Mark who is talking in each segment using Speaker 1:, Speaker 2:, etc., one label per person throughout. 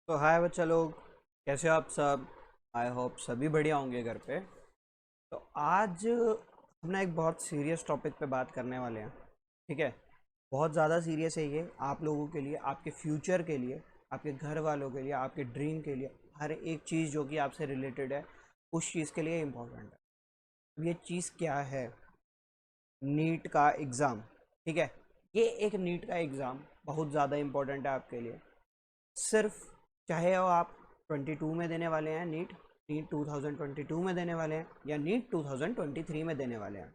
Speaker 1: तो हाय बच्चा लोग, कैसे हो आप सब। आई होप सभी बढ़िया होंगे घर पे। तो आज हम ना एक बहुत सीरियस टॉपिक पे बात करने वाले हैं। ठीक है, बहुत ज़्यादा सीरियस है ये आप लोगों के लिए, आपके फ्यूचर के लिए, आपके घर वालों के लिए, आपके ड्रीम के लिए। हर एक चीज़ जो कि आपसे रिलेटेड है उस चीज़ के लिए इम्पोर्टेंट है। अब ये चीज़ क्या है? नीट का एग्ज़ाम। ठीक है, ये एक नीट का एग्ज़ाम बहुत ज़्यादा इम्पोर्टेंट है आपके लिए। सिर्फ चाहे वो आप 22 में देने वाले हैं नीट, नीट 2022 में देने वाले हैं या नीट 2023 में देने वाले हैं,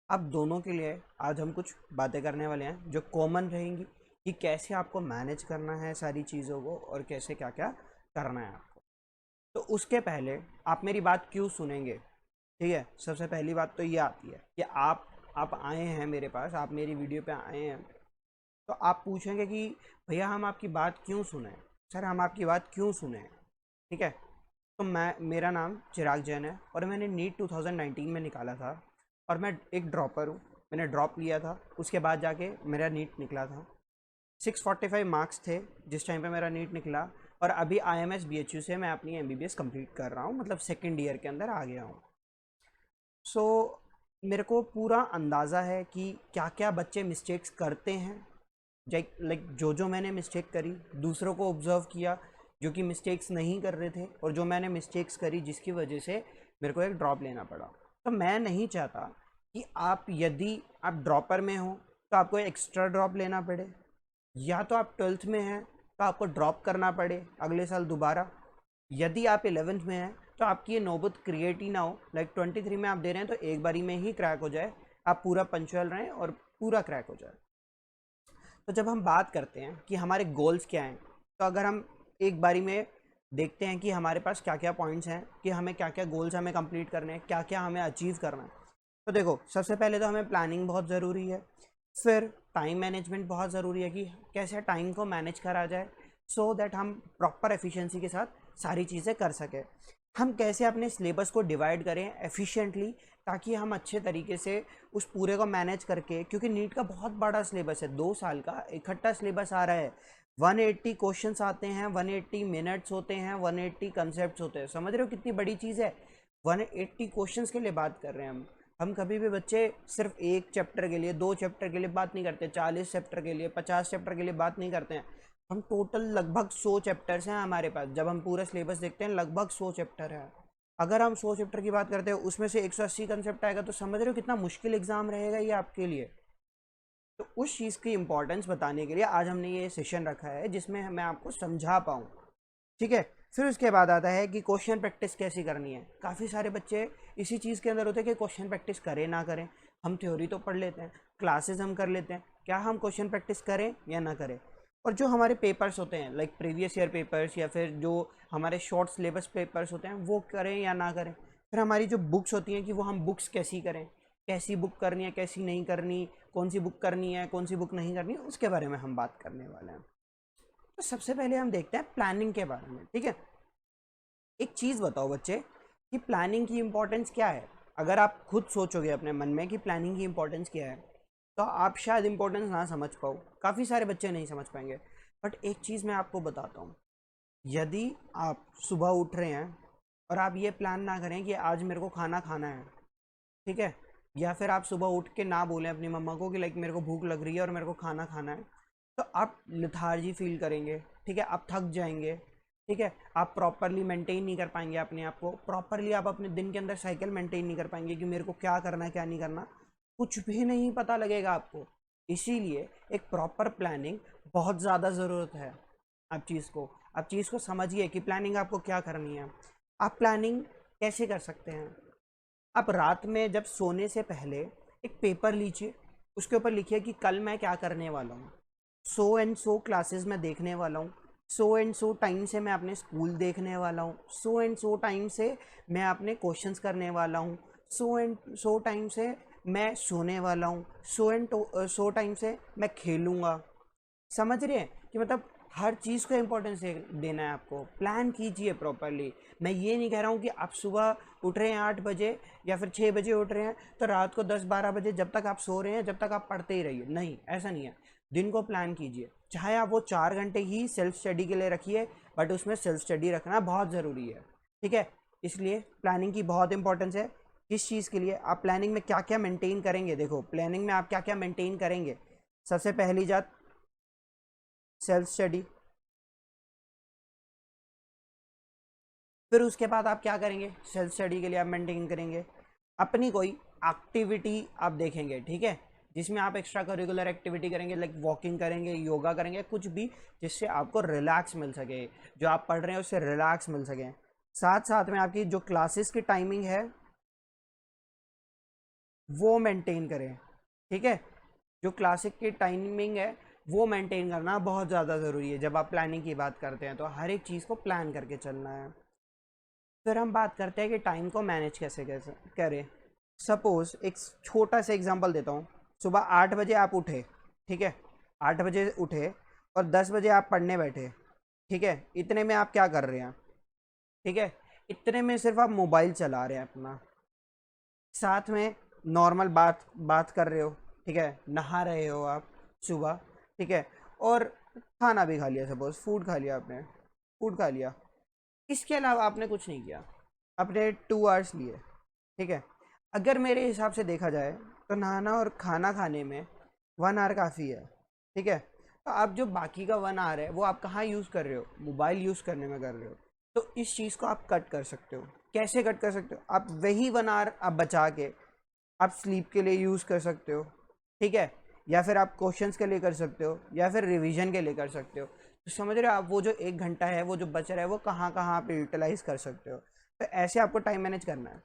Speaker 1: अब दोनों के लिए आज हम कुछ बातें करने वाले हैं जो कॉमन रहेंगी कि कैसे आपको मैनेज करना है सारी चीज़ों को और कैसे क्या क्या करना है आपको। तो उसके पहले आप मेरी बात क्यों सुनेंगे? ठीक है, सबसे पहली बात तो ये आती है कि आप आए हैं मेरे पास, आप मेरी वीडियो पे आए हैं, तो आप पूछेंगे कि भैया हम आपकी बात क्यों सुने। सर हम आपकी बात क्यों सुने? ठीक है, तो मैं, मेरा नाम चिराग जैन है और मैंने नीट 2019 में निकाला था और मैं एक ड्रॉपर हूँ। मैंने ड्रॉप लिया था, उसके बाद जाके मेरा नीट निकला था। 645 मार्क्स थे जिस टाइम पे मेरा नीट निकला। और अभी IMS BHU से मैं अपनी MBBS कंप्लीट कर रहा हूँ, मतलब सेकेंड ईयर के अंदर आ गया हूँ। सो मेरे को पूरा अंदाज़ा है कि क्या क्या बच्चे मिस्टेक्स करते हैं। लाइक जो जो मैंने मिस्टेक करी, दूसरों को ऑब्जर्व किया जो कि मिस्टेक्स नहीं कर रहे थे, और जो मैंने मिस्टेक्स करी जिसकी वजह से मेरे को एक ड्रॉप लेना पड़ा। तो मैं नहीं चाहता कि आप, यदि आप ड्रॉपर में हो तो आपको एक्स्ट्रा ड्रॉप लेना पड़े, या तो आप 12th में हैं तो आपको ड्रॉप करना पड़े अगले साल दोबारा, यदि आप 11th में हैं तो आपकी ये नौबत क्रिएट ही ना हो। लाइक 23 में आप दे रहे हैं तो एक बारी में ही क्रैक हो जाए, आप पूरा पंचुअल रहें और पूरा क्रैक हो जाए। तो जब हम बात करते हैं कि हमारे गोल्स क्या हैं, तो अगर हम एक बारी में देखते हैं कि हमारे पास क्या क्या पॉइंट्स हैं, कि हमें क्या क्या गोल्स हमें कंप्लीट करने हैं, क्या क्या हमें अचीव करना है। तो देखो, सबसे पहले तो हमें प्लानिंग बहुत ज़रूरी है। फिर टाइम मैनेजमेंट बहुत ज़रूरी है कि कैसे टाइम को मैनेज करा जाए सो दैट हम प्रॉपर एफिशिएंसी के साथ सारी चीज़ें कर सकें। हम कैसे अपने सिलेबस को डिवाइड करें एफिशिएंटली, ताकि हम अच्छे तरीके से उस पूरे को मैनेज करके, क्योंकि नीट का बहुत बड़ा सिलेबस है, 2 साल का इकट्ठा सिलेबस आ रहा है। 180 क्वेश्चंस आते हैं, 180 मिनट्स होते हैं, 180 कंसेप्ट होते हैं। समझ रहे हो कितनी बड़ी चीज़ है? 180 क्वेश्चंस के लिए बात कर रहे हैं हम कभी भी बच्चे सिर्फ एक चैप्टर के लिए, 2 चैप्टर के लिए बात नहीं करते, 40 चैप्टर के लिए, 50 चैप्टर के लिए बात नहीं करते हैं। हम टोटल लगभग 100 चैप्टर्स हैं हमारे पास। जब हम पूरा सिलेबस देखते हैं लगभग 100 चैप्टर है। अगर हम 100 चैप्टर की बात करते हैं, उसमें से 180 कंसेप्ट आएगा, तो समझ रहे हो कितना मुश्किल एग्जाम रहेगा ये आपके लिए। तो उस चीज़ की इंपॉर्टेंस बताने के लिए आज हमने ये सेशन रखा है जिसमें मैं आपको समझा पाऊँ। ठीक है, फिर उसके बाद आता है कि क्वेश्चन प्रैक्टिस कैसी करनी है। काफ़ी सारे बच्चे इसी चीज़ के अंदर होते हैं कि क्वेश्चन प्रैक्टिस करें ना करें। हम थ्योरी तो पढ़ लेते हैं, क्लासेस हम कर लेते हैं, क्या हम क्वेश्चन प्रैक्टिस करें या ना करें? और जो हमारे पेपर्स होते हैं, लाइक प्रीवियस ईयर पेपर्स या फिर जो हमारे शॉर्ट सिलेबस पेपर्स होते हैं, वो करें या ना करें। फिर हमारी जो बुक्स होती हैं कि वो हम बुक्स कैसी करें, कैसी बुक करनी है, कैसी नहीं करनी, कौन सी बुक करनी है, कौन सी बुक नहीं करनी, उसके बारे में हम बात करने वाले हैं। तो सबसे पहले हम देखते हैं प्लानिंग के बारे में। ठीक है, एक चीज़ बताओ बच्चे कि प्लानिंग की इंपॉर्टेंस क्या है। अगर आप खुद सोचोगे अपने मन में कि प्लानिंग की इंपॉर्टेंस क्या है, तो आप शायद इंपॉर्टेंस ना समझ पाओ, काफ़ी सारे बच्चे नहीं समझ पाएंगे। बट एक चीज़ मैं आपको बताता हूँ, यदि आप सुबह उठ रहे हैं और आप ये प्लान ना करें कि आज मेरे को खाना खाना है, ठीक है, या फिर आप सुबह उठ के ना बोलें अपनी मम्मा को कि लाइक मेरे को भूख लग रही है और मेरे को खाना खाना है, तो आप लिथार्जी फील करेंगे। ठीक है, आप थक जाएंगे। ठीक है, आप प्रॉपरली मेंटेन नहीं कर पाएंगे अपने आप को, प्रॉपरली आप अपने दिन के अंदर साइकिल मेंटेन नहीं कर पाएंगे कि मेरे को क्या करना है क्या नहीं करना, कुछ भी नहीं पता लगेगा आपको। इसीलिए एक प्रॉपर प्लानिंग बहुत ज़्यादा ज़रूरत है। आप चीज़ को समझिए कि प्लानिंग आपको क्या करनी है। आप प्लानिंग कैसे कर सकते हैं? आप रात में जब सोने से पहले एक पेपर लीजिए, उसके ऊपर लिखिए कि कल मैं क्या करने वाला हूँ। सो एंड सो क्लासेस मैं देखने वाला हूँ, सो एंड सो टाइम से मैं अपने स्कूल देखने वाला हूँ, सो एंड सो टाइम से मैं अपने क्वेश्चंस करने वाला हूँ, सो एंड सो टाइम से मैं सोने वाला हूँ, सो एंड सो टाइम से मैं खेलूँगा। समझ रहे हैं कि मतलब हर चीज़ को इम्पोर्टेंस देना है आपको। प्लान कीजिए प्रॉपरली। मैं ये नहीं कह रहा हूँ कि आप सुबह उठ रहे हैं 8 बजे या फिर 6 बजे उठ रहे हैं तो रात को 10-12 बजे जब तक आप सो रहे हैं जब तक आप पढ़ते ही रहिए। नहीं, ऐसा नहीं है। दिन को प्लान कीजिए, चाहे आप वो 4 घंटे ही सेल्फ स्टडी के लिए रखिए, बट उसमें सेल्फ स्टडी रखना बहुत ज़रूरी है, ठीक है। इसलिए प्लानिंग की बहुत इंपॉर्टेंस है। किस चीज़ के लिए आप प्लानिंग में क्या क्या मेंटेन करेंगे, देखो प्लानिंग में आप क्या क्या मेंटेन करेंगे। सबसे पहली बात सेल्फ स्टडी, फिर उसके बाद आप क्या करेंगे, सेल्फ स्टडी के लिए आप मेंटेन करेंगे अपनी कोई एक्टिविटी आप देखेंगे, ठीक है, जिसमें आप एक्स्ट्रा करिकुलर एक्टिविटी करेंगे, लाइक वॉकिंग करेंगे, योगा करेंगे, कुछ भी जिससे आपको रिलैक्स मिल सके, जो आप पढ़ रहे हैं उससे रिलैक्स मिल सके। साथ साथ में आपकी जो क्लासेस की टाइमिंग है वो मेंटेन करें, ठीक है। जो क्लासिक की टाइमिंग है वो मेंटेन करना बहुत ज़्यादा ज़रूरी है। जब आप प्लानिंग की बात करते हैं तो हर एक चीज़ को प्लान करके चलना है। फिर हम बात करते हैं कि टाइम को मैनेज कैसे कैसे करें। सपोज़ एक छोटा सा एग्जांपल देता हूँ। सुबह 8 बजे आप उठे, ठीक है, 8 बजे उठे और 10 बजे आप पढ़ने बैठे, ठीक है। इतने में आप क्या कर रहे हैं, ठीक है, इतने में सिर्फ आप मोबाइल चला रहे हैं अपना, साथ में नॉर्मल बात बात कर रहे हो, ठीक है, नहा रहे हो आप सुबह, ठीक है, और खाना भी खा लिया, सपोज फूड खा लिया आपने, फूड खा लिया, इसके अलावा आपने कुछ नहीं किया, अपने 2 आवर्स लिए, ठीक है। अगर मेरे हिसाब से देखा जाए तो नहाना और खाना खाने में 1 आवर काफ़ी है, ठीक है। तो आप जो बाकी का 1 आवर है वो आप कहाँ यूज़ कर रहे हो, मोबाइल यूज़ करने में कर रहे हो। तो इस चीज़ को आप कट कर सकते हो। कैसे कट कर सकते हो, आप वही 1 आवर आप बचा के आप स्लीप के लिए यूज़ कर सकते हो, ठीक है, या फिर आप क्वेश्चंस के लिए कर सकते हो, या फिर रिवीजन के लिए कर सकते हो। तो समझ रहे हो आप, वो जो 1 घंटा है वो जो बच रहा है वो कहाँ कहाँ आप यूटिलाइज कर सकते हो। तो ऐसे आपको टाइम मैनेज करना है।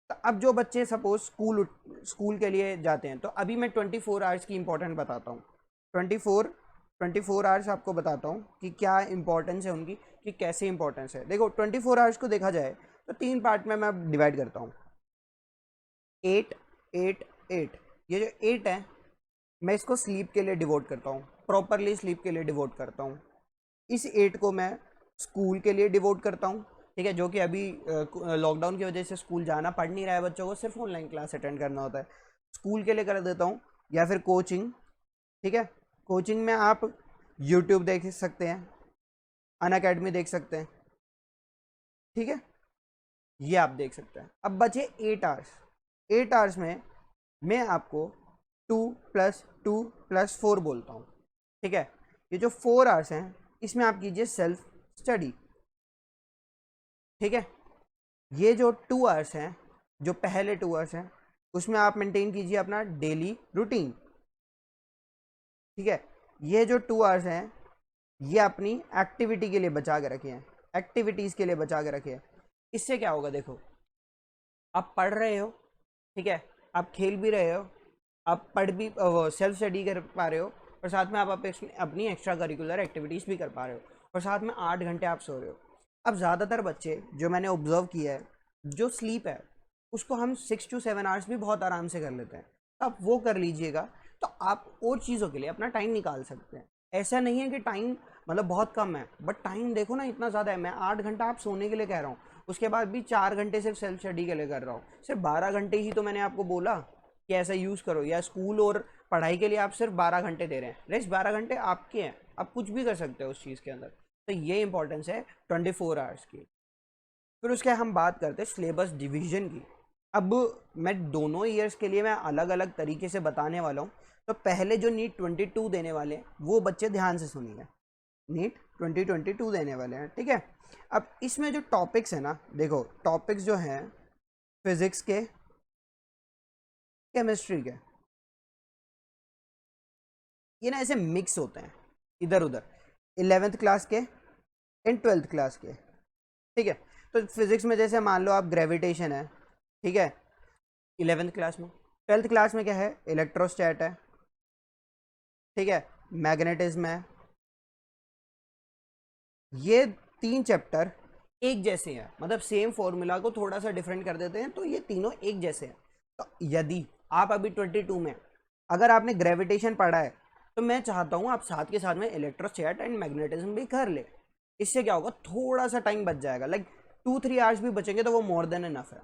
Speaker 1: तो अब जो बच्चे सपोज स्कूल के लिए जाते हैं, तो अभी मैं 24 आवर्स की इंपॉर्टेंट बताता हूँ। 24 आवर्स आपको बताता हूँ कि क्या इंपॉर्टेंस है उनकी, कि कैसे इंपॉर्टेंस है। देखो 24 आवर्स को देखा जाए तो 3 पार्ट में मैं डिवाइड करता हूँ। 8 8 8, ये जो 8 है मैं इसको स्लीप के लिए डिवोट करता हूँ, प्रॉपरली स्लीप के लिए डिवोट करता हूँ। इस 8 को मैं स्कूल के लिए डिवोट करता हूँ, ठीक है, जो कि अभी लॉकडाउन की वजह से स्कूल जाना पड़ नहीं रहा है बच्चों को, सिर्फ ऑनलाइन क्लास अटेंड करना होता है, स्कूल के लिए कर देता हूँ। या फिर कोचिंग, ठीक है, कोचिंग में आप यूट्यूब देख सकते हैं, अन अकेडमी देख सकते हैं, ठीक है, ये आप देख सकते हैं। अब बचे 8 आवर्स, 8 आवर्स में मैं आपको 2 + 2 + 4 बोलता हूँ, ठीक है। ये जो 4 आवर्स हैं इसमें आप कीजिए सेल्फ स्टडी, ठीक है। ये जो 2 आवर्स हैं, जो पहले 2 आवर्स हैं, उसमें आप मेंटेन कीजिए अपना डेली रूटीन, ठीक है। ये जो 2 आवर्स हैं ये अपनी एक्टिविटी के लिए बचा के रखे हैं, एक्टिविटीज़ के लिए बचा के रखे हैं। इससे क्या होगा, देखो आप पढ़ रहे हो, ठीक है, आप खेल भी रहे हो, आप पढ़ भी सेल्फ स्टडी कर पा रहे हो, और साथ में आप अपनी एक्स्ट्रा करिकुलर एक्टिविटीज़ भी कर पा रहे हो, और साथ में 8 घंटे आप सो रहे हो। अब ज़्यादातर बच्चे जो मैंने ऑब्जर्व किया है, जो स्लीप है उसको हम 6 to 7 आवर्स भी बहुत आराम से कर लेते हैं। तो आप वो कर लीजिएगा, तो आप और चीज़ों के लिए अपना टाइम निकाल सकते हैं। ऐसा नहीं है कि टाइम मतलब बहुत कम है, बट टाइम देखो ना इतना ज़्यादा है। मैं 8 घंटा आप सोने के लिए कह रहा हूँ, उसके बाद भी 4 घंटे सिर्फ सेल्फ स्टडी के लिए कर रहा हूँ। सिर्फ 12 घंटे ही तो मैंने आपको बोला कि ऐसा यूज़ करो, या स्कूल और पढ़ाई के लिए आप सिर्फ 12 घंटे दे रहे हैं, रेस्ट 12 घंटे आपके हैं, आप कुछ भी कर सकते हो उस चीज़ के अंदर। तो ये इंपॉर्टेंस है 24 आवर्स की। फिर उसके हम बात करते हैं सिलेबस डिवीजन की। अब मैं दोनों ईयर्स के लिए मैं अलग अलग तरीके से बताने वाला हूँ। तो पहले जो नीट 22 देने वाले हैं वो बच्चे ध्यान से सुनिए, नीट 2022 देने वाले हैं, ठीक है। अब इसमें जो टॉपिक्स है ना, देखो टॉपिक्स जो हैं फिजिक्स के, केमिस्ट्री के, ये ना ऐसे मिक्स होते हैं इधर उधर, 11th क्लास के एंड 12th क्लास के, ठीक है। तो फिजिक्स में जैसे मान लो आप ग्रेविटेशन है, ठीक है, 11th क्लास में। 12th क्लास में क्या है, इलेक्ट्रोस्टैट है, ठीक है, मैग्नेटिज्म है। ये 3 चैप्टर एक जैसे हैं, मतलब सेम फॉर्मूला को थोड़ा सा डिफरेंट कर देते हैं, तो ये तीनों एक जैसे हैं। तो यदि आप अभी 22 में अगर आपने ग्रेविटेशन पढ़ा है, तो मैं चाहता हूँ आप साथ के साथ में इलेक्ट्रोस्टैट एंड मैग्नेटिज्म भी कर ले। इससे क्या होगा, थोड़ा सा टाइम बच जाएगा, लाइक 2-3 आवर्स भी बचेंगे तो वो मोर देन इनफ है,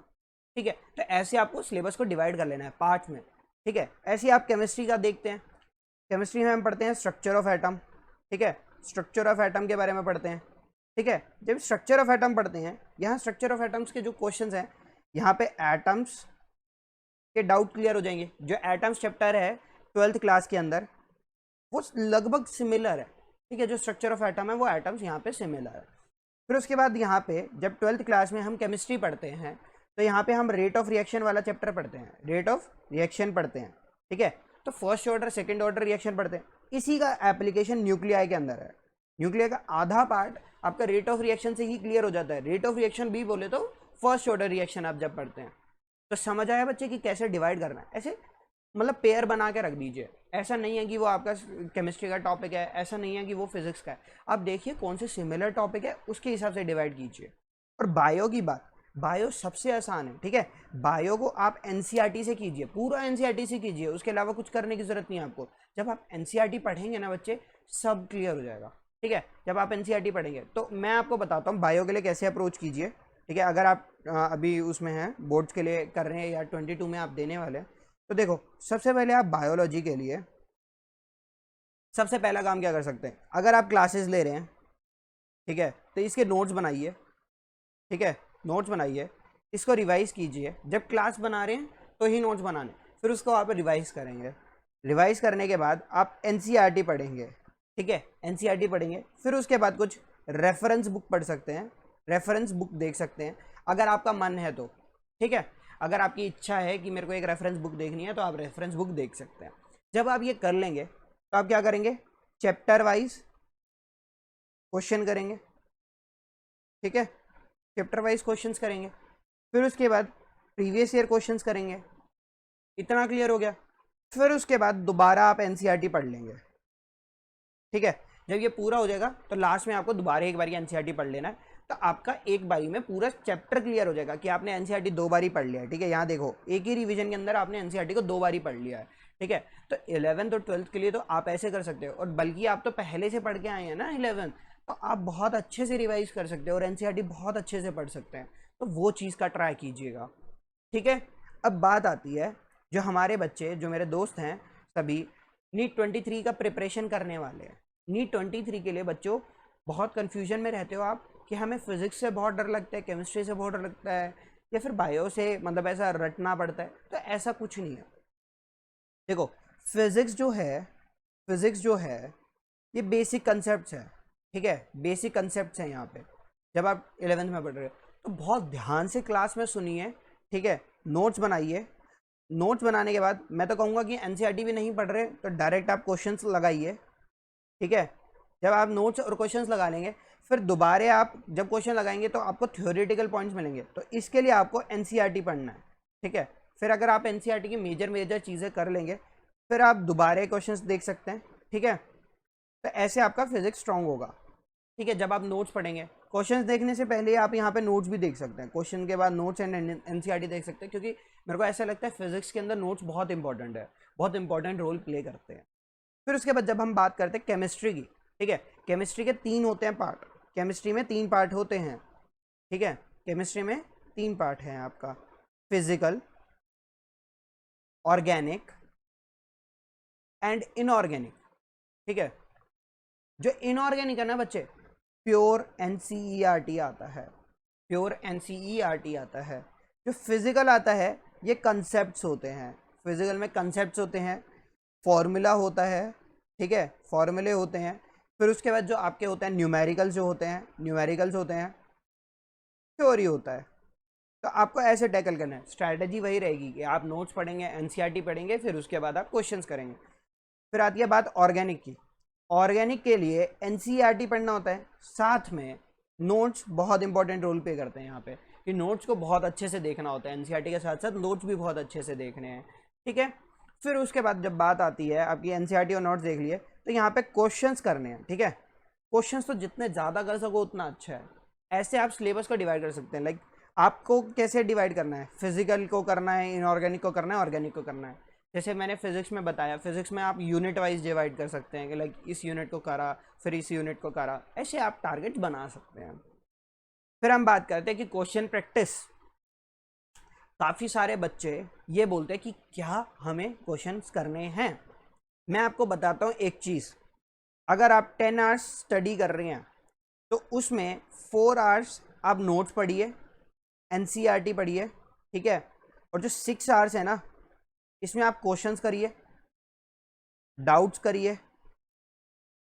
Speaker 1: ठीक है। तो ऐसे आपको सिलेबस को डिवाइड कर लेना है पार्ट में, ठीक है। ऐसे ही आप केमिस्ट्री का देखते हैं, केमिस्ट्री में हम पढ़ते हैं स्ट्रक्चर ऑफ एटम, ठीक है, स्ट्रक्चर ऑफ एटम के बारे में पढ़ते हैं, ठीक है। जब स्ट्रक्चर ऑफ एटम पढ़ते हैं, यहाँ स्ट्रक्चर ऑफ एटम्स के जो क्वेश्चंस हैं, यहाँ पे एटम्स के डाउट क्लियर हो जाएंगे। जो एटम्स चैप्टर है 12th क्लास के अंदर वो लगभग सिमिलर है, ठीक है। जो स्ट्रक्चर ऑफ एटम है वो एटम्स यहाँ पे सिमिलर है। फिर उसके बाद यहाँ पे जब 12th क्लास में हम केमिस्ट्री पढ़ते हैं तो यहाँ पे हम रेट ऑफ रिएक्शन वाला चैप्टर पढ़ते हैं, रेट ऑफ रिएक्शन पढ़ते हैं, ठीक है। तो first order second order reaction पढ़ते हैं। इसी का एप्लीकेशन न्यूक्लियाई के अंदर है। न्यूक्लियाई का आधा पार्ट आपका रेट ऑफ रिएक्शन से ही क्लियर हो जाता है। रेट ऑफ रिएक्शन भी बोले तो फर्स्ट ऑर्डर रिएक्शन आप जब पढ़ते हैं। तो समझ आया बच्चे कि कैसे डिवाइड करना है। ऐसे मतलब पेयर बना के रख दीजिए। ऐसा नहीं है कि वो आपका केमिस्ट्री का टॉपिक है, ऐसा नहीं है कि वो फिजिक्स का है। आप देखिए कौन से सिमिलर टॉपिक है उसके हिसाब से डिवाइड कीजिए। और बायो की बात, बायो सबसे आसान है, ठीक है। बायो को आप एनसीईआरटी से कीजिए, पूरा एनसीईआरटी से कीजिए, उसके अलावा कुछ करने की जरूरत नहीं है आपको। जब आप एनसीईआरटी पढ़ेंगे ना बच्चे, सब क्लियर हो जाएगा, ठीक है। जब आप एनसीईआरटी पढ़ेंगे तो मैं आपको बताता हूँ बायो के लिए कैसे अप्रोच कीजिए, ठीक है। अगर आप अभी उसमें हैं, बोर्ड्स के लिए कर रहे हैं या 22 में आप देने वाले हैं, तो देखो सबसे पहले आप बायोलॉजी के लिए सबसे पहला काम क्या कर सकते हैं। अगर आप क्लासेस ले रहे हैं, ठीक है, तो इसके नोट्स बनाइए, ठीक है। नोट्स बनाइए, इसको रिवाइज कीजिए। जब क्लास बना रहे हैं तो ही नोट्स बनाने, फिर उसको आप रिवाइज करेंगे। रिवाइज करने के बाद आप एनसीईआरटी पढ़ेंगे, ठीक है। एनसीईआरटी पढ़ेंगे, फिर उसके बाद कुछ रेफरेंस बुक पढ़ सकते हैं, रेफरेंस बुक देख सकते हैं अगर आपका मन है तो, ठीक है। अगर आपकी इच्छा है कि मेरे को एक रेफरेंस बुक देखनी है तो आप रेफरेंस बुक देख सकते हैं। जब आप ये कर लेंगे तो आप क्या करेंगे, चैप्टर वाइज क्वेश्चन करेंगे, ठीक है। चैप्टर वाइज क्वेश्चंस करेंगे, फिर उसके बाद प्रीवियस ईयर क्वेश्चंस करेंगे। इतना क्लियर हो गया। फिर उसके बाद दोबारा आप एनसीईआरटी पढ़ लेंगे, ठीक है। जब ये पूरा हो जाएगा तो लास्ट में आपको दोबारा एक बार एनसीईआरटी पढ़ लेना है। तो आपका एक बारी में पूरा चैप्टर क्लियर हो जाएगा कि आपने एनसीईआरटी 2 बारी पढ़ लिया है, ठीक है। यहाँ देखो एक ही रिवीजन के अंदर आपने एनसीईआरटी को 2 बारी पढ़ लिया है, ठीक है। तो 11th और 12th के लिए तो आप ऐसे कर सकते हो, और बल्कि आप तो पहले से पढ़ के आए हैं ना 11th, तो आप बहुत अच्छे से रिवाइज कर सकते हो और एनसीईआरटी बहुत अच्छे से पढ़ सकते हैं। तो वो चीज़ का ट्राई कीजिएगा, ठीक है। अब बात आती है जो हमारे बच्चे, जो मेरे दोस्त हैं सभी नीट 23 का प्रिपरेशन करने वाले हैं। नीट 23 के लिए बच्चों बहुत कन्फ्यूजन में रहते हो आप कि हमें फिजिक्स से बहुत डर लगता है, केमिस्ट्री से बहुत डर लगता है, या फिर बायो से मतलब ऐसा रटना पड़ता है। तो ऐसा कुछ नहीं है। देखो फिजिक्स जो है ये बेसिक कंसेप्ट है, ठीक है। बेसिक कंसेप्ट हैं यहाँ पे। जब आप 11th में पढ़ रहे हो तो बहुत ध्यान से क्लास में सुनिए, ठीक है। नोट्स बनाइए। नोट्स बनाने के बाद मैं तो कहूँगा कि एनसीईआरटी भी नहीं पढ़ रहे तो डायरेक्ट आप क्वेश्चंस लगाइए, ठीक है। जब आप नोट्स और क्वेश्चंस लगा लेंगे, फिर दोबारा आप जब क्वेश्चन लगाएंगे तो आपको थ्योरेटिकल पॉइंट्स मिलेंगे। तो इसके लिए आपको एनसीईआरटी पढ़ना है, ठीक है। फिर अगर आप एनसीईआरटी की मेजर चीज़ें कर लेंगे, फिर आप दोबारा क्वेश्चंस देख सकते हैं, ठीक है। तो ऐसे आपका फिजिक्स स्ट्रांग होगा, ठीक है। जब आप नोट्स पढ़ेंगे, क्वेश्चंस देखने से पहले आप यहाँ पे नोट्स भी देख सकते हैं। क्वेश्चन के बाद नोट्स एंड एनसीईआरटी देख सकते हैं, क्योंकि मेरे को ऐसा लगता है फिजिक्स के अंदर नोट्स बहुत इंपॉर्टेंट है, बहुत इंपॉर्टेंट रोल प्ले करते हैं। फिर उसके बाद जब हम बात करते हैं केमिस्ट्री की, ठीक है। केमिस्ट्री के 3 होते हैं पार्ट। केमिस्ट्री में 3 पार्ट होते हैं, ठीक है। केमिस्ट्री में 3 पार्ट हैं आपका, फिजिकल, ऑर्गेनिक एंड इनऑर्गेनिक, ठीक है। जो इनऑर्गेनिक है ना बच्चे, प्योर एनसीईआरटी आता है, प्योर एनसीईआरटी आता है। जो फिजिकल आता है ये कंसेप्ट्स होते हैं, फिजिकल में कंसेप्ट्स होते हैं, फॉर्मूला होता है, ठीक है, फॉर्मूले होते हैं। फिर उसके बाद जो आपके होते हैं न्यूमेरिकल्स जो होते हैं, न्यूमेरिकल्स होते हैं, थ्योरी होता है। तो आपको ऐसे टैकल करना है। स्ट्रैटेजी वही रहेगी कि आप नोट्स पढ़ेंगे, एनसीईआरटी पढ़ेंगे, फिर उसके बाद आप क्वेश्चंस करेंगे। फिर आती है बात ऑर्गेनिक की। ऑर्गेनिक के लिए एनसीईआरटी पढ़ना होता है, साथ में नोट्स बहुत इंपॉर्टेंट रोल प्ले करते हैं यहाँ पे, कि नोट्स को बहुत अच्छे से देखना होता है। एनसीईआरटी के साथ साथ नोट्स भी बहुत अच्छे से देखने हैं, ठीक है। फिर उसके बाद जब बात आती है आपकी एनसीईआरटी और नोट्स देख लिए, तो यहाँ पे क्वेश्चंस करने हैं, ठीक है। क्वेश्चंस तो जितने ज़्यादा कर सको उतना अच्छा है। ऐसे आप सिलेबस को डिवाइड कर सकते हैं। लाइक आपको कैसे डिवाइड करना है, फिजिकल को करना है, इनऑर्गेनिक को करना है, ऑर्गेनिक को करना है। जैसे मैंने फिजिक्स में बताया, फिजिक्स में आप यूनिट वाइज डिवाइड कर सकते हैं कि लाइक इस यूनिट को करा, फिर इस यूनिट को करा, ऐसे आप टारगेट बना सकते हैं। फिर हम बात करते हैं कि क्वेश्चन प्रैक्टिस। काफ़ी सारे बच्चे ये बोलते हैं कि क्या हमें क्वेश्चंस करने हैं। मैं आपको बताता हूँ एक चीज़, अगर आप 10 आवर्स स्टडी कर रहे हैं तो उसमें 4 आवर्स आप नोट्स पढ़िए, एनसीईआरटी पढ़िए, ठीक है। और जो 6 आवर्स है ना, इसमें आप क्वेश्चंस करिए, डाउट्स करिए,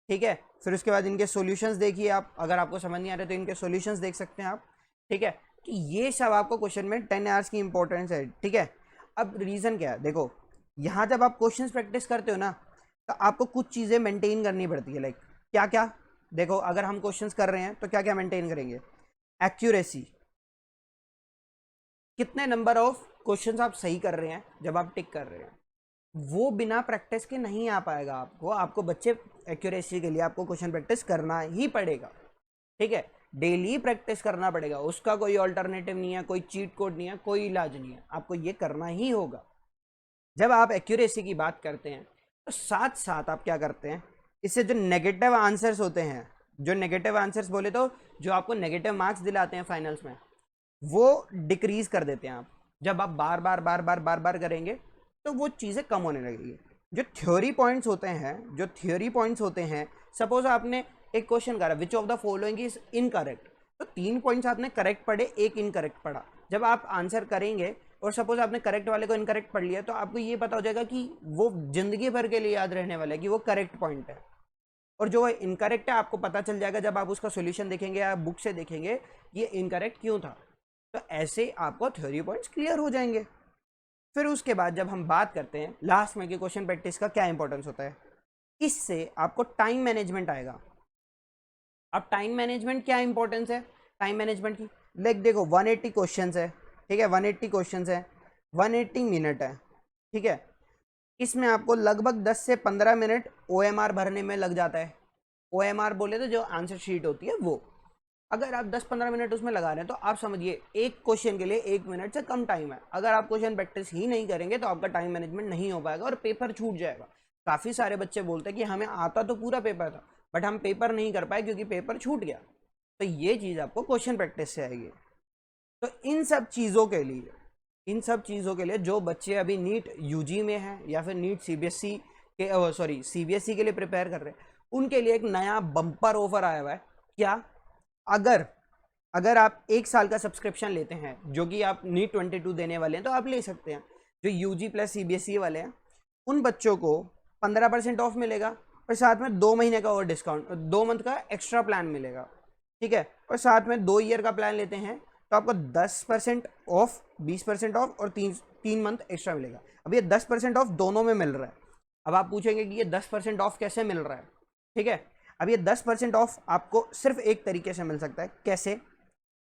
Speaker 1: ठीक है। फिर उसके बाद इनके सॉल्यूशंस देखिए आप, अगर आपको समझ नहीं आ रहे तो इनके सॉल्यूशंस देख सकते हैं आप, ठीक है। तो ये सब आपको क्वेश्चन में 10 आवर्स की इंपॉर्टेंस है, ठीक है। अब रीज़न क्या है, देखो यहाँ जब आप क्वेश्चंस प्रैक्टिस करते हो ना, तो आपको कुछ चीज़ें मेंटेन करनी पड़ती है, लाइक क्या क्या। देखो अगर हम क्वेश्चंस कर रहे हैं तो क्या क्या मेंटेन करेंगे, एक्यूरेसी, कितने नंबर ऑफ क्वेश्चंस आप सही कर रहे हैं जब आप टिक कर रहे हैं, वो बिना प्रैक्टिस के नहीं आ पाएगा आपको बच्चे एक्यूरेसी के लिए आपको क्वेश्चन प्रैक्टिस करना ही पड़ेगा, ठीक है। डेली प्रैक्टिस करना पड़ेगा, उसका कोई ऑल्टरनेटिव नहीं है, कोई चीट कोड नहीं है, कोई इलाज नहीं है, आपको ये करना ही होगा। जब आप एक्यूरेसी की बात करते हैं तो साथ साथ आप क्या करते हैं, इससे जो नेगेटिव आंसर्स होते हैं, जो नेगेटिव आंसर्स बोले तो जो आपको नेगेटिव मार्क्स दिलाते हैं फाइनल्स में, वो डिक्रीज कर देते हैं आप। जब आप बार बार बार बार बार बार करेंगे तो वो चीज़ें कम होने लगेगी। जो थ्योरी पॉइंट्स होते हैं, जो थ्योरी पॉइंट्स होते हैं, सपोज आपने एक क्वेश्चन करा which of the following is incorrect, तो 3 पॉइंट्स आपने करेक्ट पढ़े, एक इनकरेक्ट पढ़ा। जब आप आंसर करेंगे और सपोज आपने करेक्ट वाले को इनकरेक्ट पढ़ लिया, तो आपको ये पता हो जाएगा कि वो जिंदगी भर के लिए याद रहने वाला है कि वो करेक्ट पॉइंट है, और जो इनकरेक्ट है आपको पता चल जाएगा जब आप उसका सोल्यूशन देखेंगे या बुक से देखेंगे ये इनकरेक्ट क्यों था। तो ऐसे आपको थ्योरी पॉइंट्स क्लियर हो जाएंगे। फिर उसके बाद जब हम बात करते हैं लास्ट में कि क्वेश्चन प्रैक्टिस का क्या इंपॉर्टेंस होता है, इससे आपको टाइम मैनेजमेंट आएगा। अब टाइम मैनेजमेंट क्या इंपॉर्टेंस है टाइम मैनेजमेंट की, लाइक देखो 180 क्वेश्चंस है, ठीक है, 180 क्वेश्चंस है, 180 मिनट है, ठीक है। इसमें आपको लगभग 10 से 15 मिनट OMR भरने में लग जाता है। OMR बोले तो जो आंसर शीट होती है वो, अगर आप 10-15 मिनट उसमें लगा रहे हैं तो आप समझिए एक क्वेश्चन के लिए 1 मिनट से कम टाइम है। अगर आप क्वेश्चन प्रैक्टिस ही नहीं करेंगे तो आपका टाइम मैनेजमेंट नहीं हो पाएगा और पेपर छूट जाएगा। काफ़ी सारे बच्चे बोलते हैं कि हमें आता तो पूरा पेपर था बट हम पेपर नहीं कर पाए क्योंकि पेपर छूट गया। तो ये चीज़ आपको क्वेश्चन प्रैक्टिस से आएगी। तो इन सब चीज़ों के लिए जो बच्चे अभी नीट यूजी में हैं या फिर नीट सीबीएसई के सीबीएसई के लिए प्रिपेयर कर रहे हैं, उनके लिए एक नया बम्पर ऑफर आया हुआ है। क्या, अगर अगर आप 1 साल का सब्सक्रिप्शन लेते हैं जो कि आप नीट 22 देने वाले हैं तो आप ले सकते हैं। जो यूजी प्लस सीबीएसई वाले हैं उन बच्चों को 15% ऑफ मिलेगा और साथ में 2 महीने का और डिस्काउंट, 2 मंथ का एक्स्ट्रा प्लान मिलेगा, ठीक है। और साथ में 2 ईयर का प्लान लेते हैं तो आपको 10% ऑफ, 20% ऑफ और 3 मंथ एक्स्ट्रा मिलेगा। अब ये 10% ऑफ दोनों में मिल रहा है। अब आप पूछेंगे कि ये 10% ऑफ कैसे मिल रहा है, ठीक है। अब ये 10% ऑफ आपको सिर्फ एक तरीके से मिल सकता है। कैसे,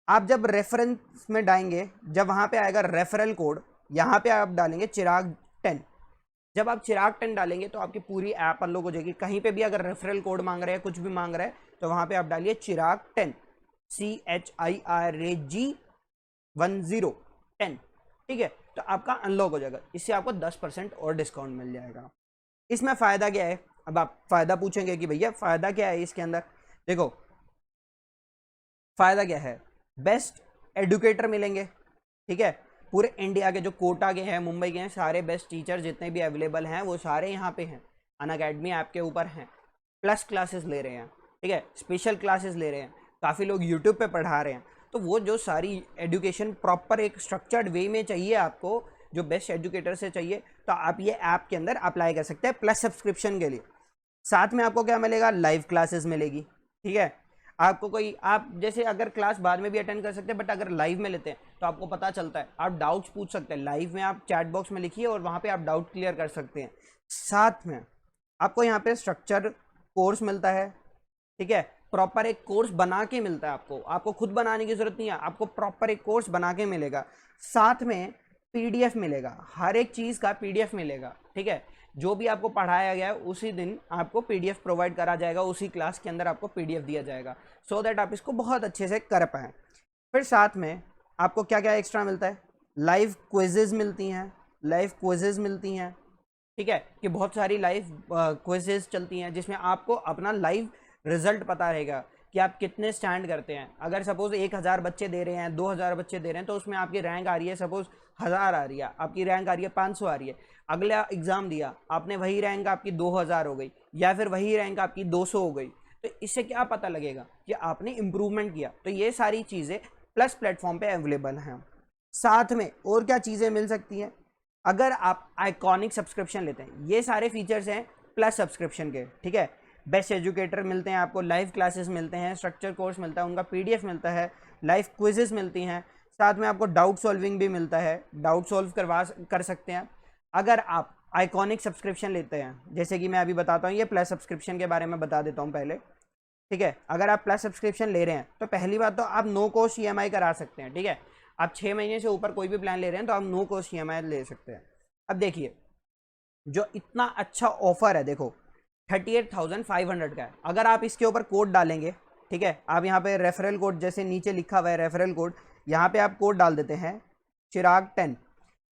Speaker 1: आप जब रेफरेंस में डालेंगे, जब वहाँ पे आएगा रेफरल कोड, यहाँ पे आप डालेंगे चिराग 10। जब आप चिराग 10 डालेंगे तो आपकी पूरी ऐप अनलॉक हो जाएगी। कहीं पे भी अगर रेफरल कोड मांग रहे हैं, कुछ भी मांग रहा है, तो वहाँ पे आप डालिए चिराग 10, CHIRAG10, ठीक है। तो आपका अनलॉक हो जाएगा, इससे आपको 10% और डिस्काउंट मिल जाएगा। इसमें फ़ायदा क्या है, अब आप फ़ायदा पूछेंगे कि भैया फ़ायदा क्या है इसके अंदर। देखो फ़ायदा क्या है, बेस्ट एडुकेटर मिलेंगे, ठीक है। पूरे इंडिया के जो कोटा के हैं, मुंबई के हैं, सारे बेस्ट टीचर जितने भी अवेलेबल हैं वो सारे यहाँ पे हैं, अनअकैडमी ऐप के ऊपर हैं। प्लस क्लासेस ले रहे हैं, ठीक है, स्पेशल क्लासेस ले रहे हैं, काफ़ी लोग यूट्यूब पे पढ़ा रहे हैं। तो वो जो सारी एजुकेशन प्रॉपर एक स्ट्रक्चर्ड वे में चाहिए आपको, जो बेस्ट एजुकेटर से चाहिए, तो आप ये ऐप के अंदर अप्लाई कर सकते हैं प्लस सब्सक्रिप्शन के लिए। साथ में आपको क्या मिलेगा, लाइव क्लासेस मिलेगी, ठीक है। आपको कोई, आप जैसे अगर क्लास बाद में भी अटेंड कर सकते हैं बट अगर लाइव में लेते हैं तो आपको पता चलता है, आप डाउट्स पूछ सकते हैं लाइव में, आप चैट बॉक्स में लिखिए और वहाँ पे आप डाउट क्लियर कर सकते हैं। साथ में आपको यहाँ पे स्ट्रक्चर कोर्स मिलता है, ठीक है, प्रॉपर एक कोर्स बना के मिलता है आपको खुद बनाने की जरूरत नहीं है, आपको प्रॉपर एक कोर्स बना के मिलेगा। साथ में PDF मिलेगा, हर एक चीज़ का PDF मिलेगा, ठीक है। जो भी आपको पढ़ाया गया है उसी दिन आपको PDF प्रोवाइड करा जाएगा, उसी क्लास के अंदर आपको PDF दिया जाएगा, सो दैट आप इसको बहुत अच्छे से कर पाएँ। फिर साथ में आपको क्या क्या एक्स्ट्रा मिलता है, लाइव क्विजेज मिलती हैं, ठीक है, कि बहुत सारी लाइव क्विजेज चलती हैं जिसमें आपको अपना लाइव रिजल्ट पता रहेगा कि आप कितने स्टैंड करते हैं। अगर सपोज 1000 बच्चे दे रहे हैं, 2000 बच्चे दे रहे हैं, तो उसमें आपकी रैंक आ रही है, सपोज 1000 आ रही है, आपकी रैंक आ रही है 500 आ रही है। अगला एग्जाम दिया आपने, वही रैंक आपकी 2000 हो गई या फिर वही रैंक आपकी 200 हो गई, तो इससे क्या पता लगेगा कि आपने इम्प्रूवमेंट किया। तो ये सारी चीज़ें प्लस प्लेटफॉर्म पे अवेलेबल हैं। साथ में और क्या चीज़ें मिल सकती हैं, अगर आप आइकॉनिक सब्सक्रिप्शन लेते हैं, ये सारे फीचर्स हैं प्लस सब्सक्रिप्शन के, ठीक है। बेस्ट एजुकेटर मिलते हैं आपको, लाइव क्लासेस मिलते हैं, स्ट्रक्चर कोर्स मिलता है, उनका पीडीएफ मिलता है, लाइव क्विजेस मिलती हैं, साथ में आपको डाउट सॉल्विंग भी मिलता है, डाउट सॉल्व कर सकते हैं। अगर आप आइकॉनिक सब्सक्रिप्शन लेते हैं, जैसे कि मैं अभी बताता हूँ, ये प्लस सब्सक्रिप्शन के बारे में बता देता हूँ पहले, ठीक है। अगर आप प्लस सब्सक्रिप्शन ले रहे हैं तो पहली बात तो आप नो कॉस्ट ईएमआई करा सकते हैं, ठीक है। आप 6 महीने से ऊपर कोई भी प्लान ले रहे हैं तो आप नो कॉस्ट ईएमआई ले सकते हैं। अब देखिए, जो इतना अच्छा ऑफर है, देखो 38,500 का है। अगर आप इसके ऊपर कोड डालेंगे, ठीक है, आप यहाँ पे रेफरल कोड, जैसे नीचे लिखा हुआ है रेफरल कोड, यहाँ पे आप कोड डाल देते हैं चिराग 10।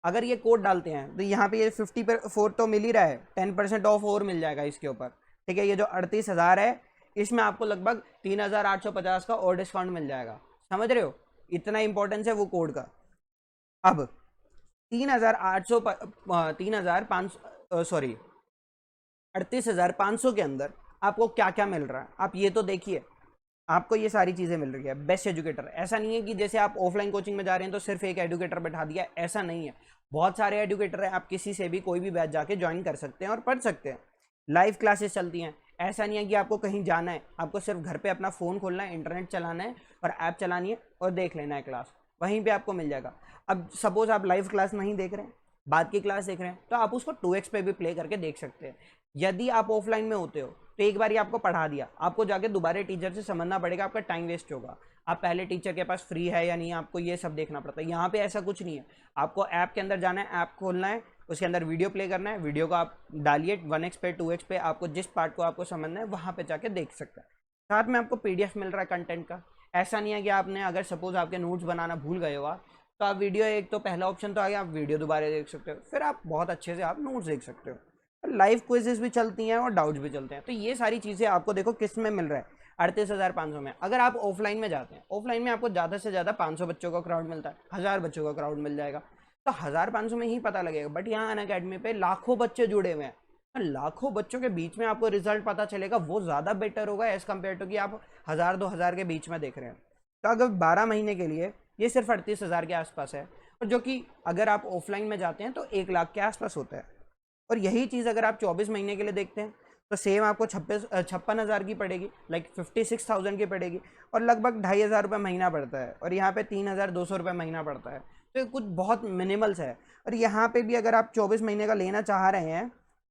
Speaker 1: अगर ये कोड डालते हैं तो यहाँ पे ये 54 तो मिल ही रहा है, 10% ऑफ और मिल जाएगा इसके ऊपर, ठीक है। ये जो 38,000 है, इसमें आपको लगभग 3,850 का और डिस्काउंट मिल जाएगा। समझ रहे हो, इतना इंपॉर्टेंस है वो कोड का। अब 38,500 के अंदर आपको क्या क्या मिल रहा है, आप ये तो देखिए। आपको ये सारी चीज़ें मिल रही है। बेस्ट एजुकेटर, ऐसा नहीं है कि जैसे आप ऑफलाइन कोचिंग में जा रहे हैं तो सिर्फ एक एजुकेटर बैठा दिया, ऐसा नहीं है। बहुत सारे एजुकेटर हैं, आप किसी से भी कोई भी बैच जाके ज्वाइन कर सकते हैं और पढ़ सकते हैं। लाइव क्लासेस चलती हैं, ऐसा नहीं है कि आपको कहीं जाना है, आपको सिर्फ घर पे अपना फ़ोन खोलना है, इंटरनेट चलाना है और ऐप चलानी है और देख लेना है क्लास, वहीं पे आपको मिल जाएगा। अब सपोज आप लाइव क्लास नहीं देख रहे हैं, बाद की क्लास देख रहे हैं, तो आप उसको 2x पे भी प्ले करके देख सकते हैं। यदि आप ऑफलाइन में होते हो तो एक बार ही आपको पढ़ा दिया, आपको जाके दोबारा टीचर से समझना पड़ेगा, आपका टाइम वेस्ट होगा। आप पहले टीचर के पास फ्री है या नहीं, आपको ये सब देखना पड़ता है। यहाँ पे ऐसा कुछ नहीं है, आपको ऐप के अंदर जाना है, ऐप खोलना है, उसके अंदर वीडियो प्ले करना है, वीडियो को आप डालिए 1x पे 2x पे, आपको जिस पार्ट को आपको समझना है वहाँ पे जाके देख सकते हैं। साथ में आपको पीडीएफ मिल रहा है कंटेंट का। ऐसा नहीं है कि आपने, अगर सपोज आपके नोट्स बनाना भूल गए हो आप, तो आप वीडियो, एक तो पहला ऑप्शन तो आ गया, आप वीडियो दोबारा देख सकते हो, फिर आप बहुत अच्छे से आप नोट्स देख सकते हो। लाइव क्विजेस भी चलती हैं और डाउट्स भी चलते हैं। तो ये सारी चीज़ें आपको देखो किस में मिल रहा है, 38,500 में। अगर आप ऑफलाइन में जाते हैं, ऑफलाइन में आपको ज़्यादा से ज़्यादा 500 बच्चों का क्राउड मिलता है, 1000 बच्चों का क्राउड मिल जाएगा, तो 1500 में ही पता लगेगा। बट यहाँ अनअकैडमी पे लाखों बच्चे जुड़े हुए हैं, लाखों बच्चों के बीच में आपको रिजल्ट पता चलेगा, वो ज़्यादा बेटर होगा एज़ कम्पेयर टू कि आप 1000-2000 के बीच में देख रहे हैं। तो अगर 12 महीने के लिए ये सिर्फ 38,000 के आसपास है, और जो कि अगर आप ऑफलाइन में जाते हैं तो 1 लाख के आसपास होता है। और यही चीज़ अगर आप 24 महीने के लिए देखते हैं तो सेम आपको 56,000 की पड़ेगी, लाइक 56,000 की पड़ेगी, और लगभग 2,500 रुपये महीना पड़ता है, और यहाँ पे 3,200 रुपये महीना पड़ता है। तो ये कुछ बहुत मिनिमल्स है। और यहाँ पे भी अगर आप 24 महीने का लेना चाह रहे हैं,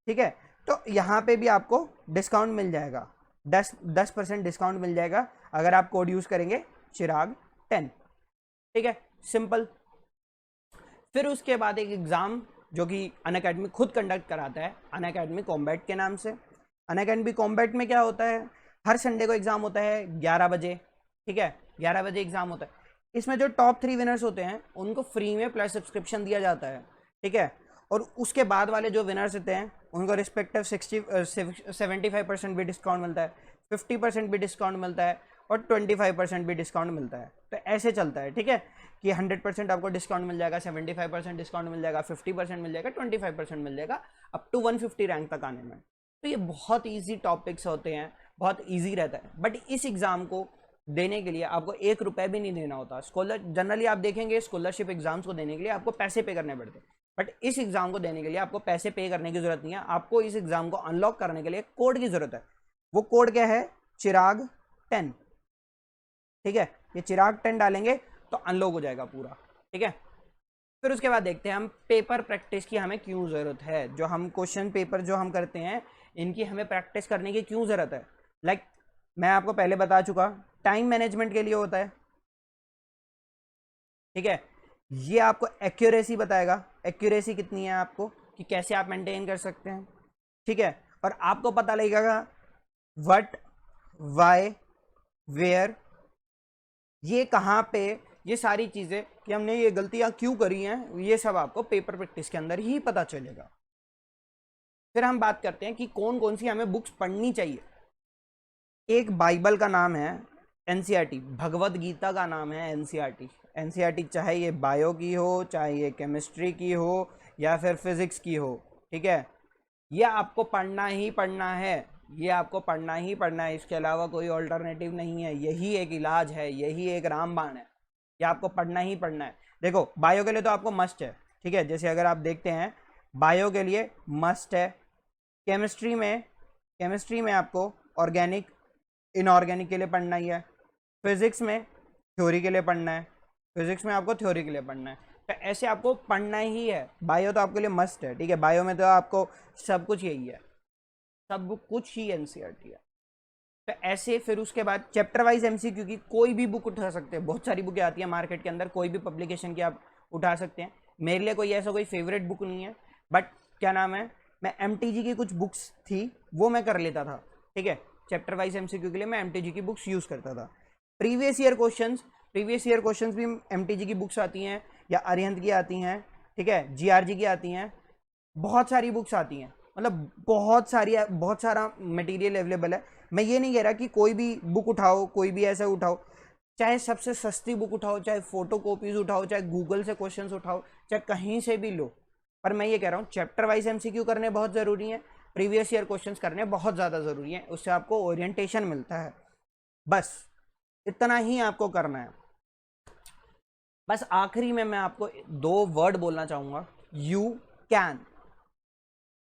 Speaker 1: ठीक है, तो यहाँ पे भी आपको डिस्काउंट मिल जाएगा, 10% डिस्काउंट मिल जाएगा अगर आप कोड यूज़ करेंगे चिराग 10, ठीक है, सिंपल। फिर उसके बाद एक एग्ज़ाम जो कि अनअकैडमी खुद कंडक्ट कराता है, अनअकैडमी कॉम्बैट के नाम से। अनअकैडमी कॉम्बैट में क्या होता है, हर संडे को एग्ज़ाम होता है 11 बजे, ठीक है, 11 बजे एग्ज़ाम होता है। इसमें जो टॉप 3 विनर्स होते हैं उनको फ्री में प्लस सब्सक्रिप्शन दिया जाता है, ठीक है। और उसके बाद वाले जो विनर्स होते हैं उनको रिस्पेक्टिव 75% भी डिस्काउंट मिलता है, 50% भी डिस्काउंट मिलता है, और 25% भी डिस्काउंट मिलता है। तो ऐसे चलता है, ठीक है, कि 100% आपको डिस्काउंट मिल जाएगा, 75% डिस्काउंट मिल जाएगा, 50% मिल जाएगा, 25% मिल जाएगा, अप टू 150 रैंक तक आने में। तो ये बहुत ईजी टॉपिक्स होते हैं, बहुत ईजी रहता है। बट इस एग्ज़ाम को देने के लिए आपको 1 रुपये भी नहीं देना होता। जनरली आप देखेंगे स्कॉलरशिप एग्जाम्स को देने के लिए आपको पैसे पे करने पड़ते हैं, बट इस एग्ज़ाम को देने के लिए आपको पैसे पे करने की ज़रूरत नहीं है। आपको इस एग्ज़ाम को अनलॉक करने के लिए कोड की ज़रूरत है। वो कोड क्या है, चिराग 10, ठीक है। ये चिराग 10 डालेंगे तो अनलॉक हो जाएगा पूरा, ठीक है। फिर उसके बाद देखते हैं हम पेपर प्रैक्टिस की हमें क्यों ज़रूरत है। जो हम क्वेश्चन पेपर जो हम करते हैं इनकी हमें प्रैक्टिस करने की क्यों ज़रूरत है। लाइक मैं आपको पहले बता चुका, टाइम मैनेजमेंट के लिए होता है, ठीक है। ये आपको एक्यूरेसी बताएगा, एक्यूरेसी कितनी है आपको, कि कैसे आप मेंटेन कर सकते हैं, ठीक है। और आपको पता लगेगा व्हाट, वाई, वेयर, ये कहाँ पे, ये सारी चीज़ें कि हमने ये गलतियाँ क्यों करी हैं, ये सब आपको पेपर प्रैक्टिस के अंदर ही पता चलेगा। फिर हम बात करते हैं कि कौन कौन सी हमें बुक्स पढ़नी चाहिए। एक बाइबल का नाम है एनसीईआरटी, भगवत गीता का नाम है एनसीईआरटी। एनसीईआरटी चाहे ये बायो की हो, चाहे ये केमिस्ट्री की हो, या फिर फिजिक्स की हो, ठीक है, ये आपको पढ़ना ही पढ़ना है। ये आपको पढ़ना ही पढ़ना है, इसके अलावा कोई ऑल्टरनेटिव नहीं है, यही एक इलाज है, यही एक रामबाण है, ये आपको पढ़ना ही पढ़ना है। देखो बायो के लिए तो आपको मस्ट है, ठीक है, जैसे अगर आप देखते हैं बायो के लिए मस्ट है। केमिस्ट्री में आपको ऑर्गेनिक इनऑर्गेनिक के लिए पढ़ना ही है। फिजिक्स में थ्योरी के लिए पढ़ना है, फिजिक्स में आपको थ्योरी के लिए पढ़ना है, तो ऐसे आपको पढ़ना ही है। बायो तो आपके लिए मस्ट है, ठीक है, बायो में तो आपको सब कुछ यही है, सब कुछ ही एनसीईआरटी है। तो ऐसे फिर उसके बाद चैप्टर वाइज एमसीक्यू की कोई भी बुक उठा सकते हैं, बहुत सारी बुकें आती हैं मार्केट के अंदर, कोई भी पब्लिकेशन की आप उठा सकते हैं। मेरे लिए कोई ऐसा कोई फेवरेट बुक नहीं है, बट क्या नाम है, मैं एमटीजी की कुछ बुक्स थी वो मैं कर लेता था, ठीक है, चैप्टर वाइज एमसीक्यू के लिए मैं एमटीजी की बुक्स यूज़ करता था। प्रीवियस ईयर क्वेश्चंस भी एमटीजी की बुक्स आती हैं या अरिहंत की आती हैं, ठीक है, जीआरजी की आती हैं, बहुत सारी बुक्स आती हैं, मतलब बहुत सारा मटेरियल अवेलेबल है। मैं ये नहीं कह रहा कि कोई भी बुक उठाओ, कोई भी ऐसा उठाओ, चाहे सबसे सस्ती बुक उठाओ, चाहे फोटो कॉपीज उठाओ, चाहे गूगल से क्वेश्चंस उठाओ, चाहे कहीं से भी लो, पर मैं ये कह रहा हूँ चैप्टर वाइज एमसीक्यू करने बहुत ज़रूरी है, प्रीवियस ईयर क्वेश्चंस करने बहुत ज़्यादा ज़रूरी है, उससे आपको ओरिएंटेशन मिलता है। बस इतना ही आपको करना है। बस आखिरी में मैं आपको 2 वर्ड बोलना चाहूँगा, यू कैन।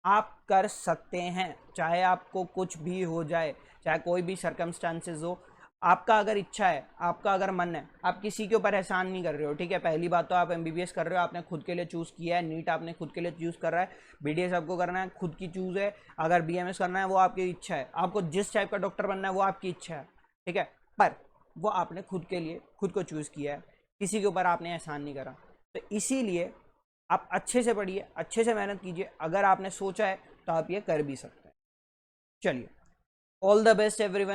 Speaker 1: आप कर सकते हैं, चाहे आपको कुछ भी हो जाए, चाहे कोई भी सर्कमस्टांसेस हो, आपका अगर इच्छा है, आपका अगर मन है, आप किसी के ऊपर एहसान नहीं कर रहे हो, ठीक है। पहली बात तो आप एमबीबीएस कर रहे हो, आपने खुद के लिए चूज़ किया है, नीट आपने खुद के लिए चूज़ कर रहा है, बीडीएस आपको करना है खुद की चूज़ है, अगर बीएमएस करना है वो आपकी इच्छा है, आपको जिस टाइप का डॉक्टर बनना है वो आपकी इच्छा है, ठीक है, पर वो आपने खुद के लिए खुद को चूज़ किया है, किसी के ऊपर आपने एहसान नहीं करा। तो इसीलिए आप अच्छे से पढ़िए, अच्छे से मेहनत कीजिए, अगर आपने सोचा है तो आप ये कर भी सकते हैं। चलिए, ऑल द बेस्ट एवरीवन।